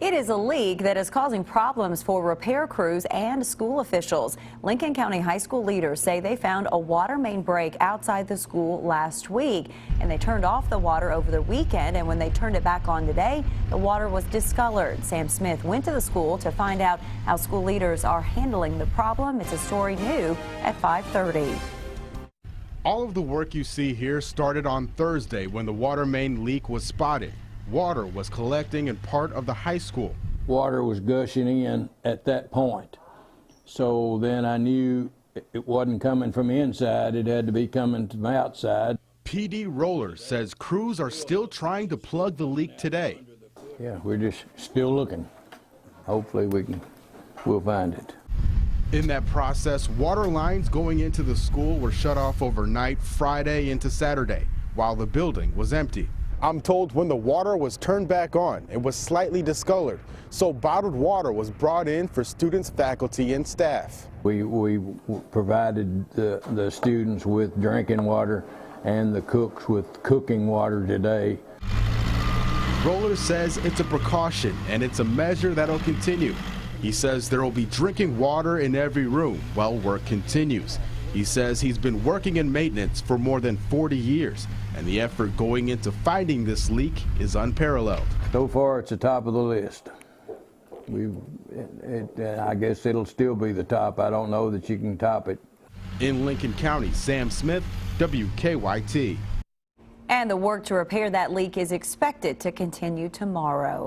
It is a leak that is causing problems for repair crews and school officials. Lincoln County high school leaders say they found a water main break outside the school last week, and they turned off the water over the weekend, and when they turned it back on today, the water was discolored. Sam Smith went to the school to find out how school leaders are handling the problem. It's a story new at 5:30. All of the work you see here started on Thursday when the water main leak was spotted. Water was collecting in part of the high school. Water was gushing in at that point. So then I knew it wasn't coming from inside, it had to be coming from outside. PD Roller says crews are still trying to plug the leak today. Yeah, we're just still looking. Hopefully we'll find it. In that process, water lines going into the school were shut off overnight Friday into Saturday, while the building was empty. I'm told when the water was turned back on, it was slightly discolored, so bottled water was brought in for students, faculty, and staff. We provided the students with drinking water and the cooks with cooking water today. Roller says it's a precaution and it's a measure that'll continue. He says there will be drinking water in every room while work continues. He says he's been working in maintenance for more than 40 years, and the effort going into finding this leak is unparalleled. So far, it's the top of the list. I guess it'll still be the top. I don't know that you can top it. In Lincoln County, Sam Smith, WKYT. And the work to repair that leak is expected to continue tomorrow.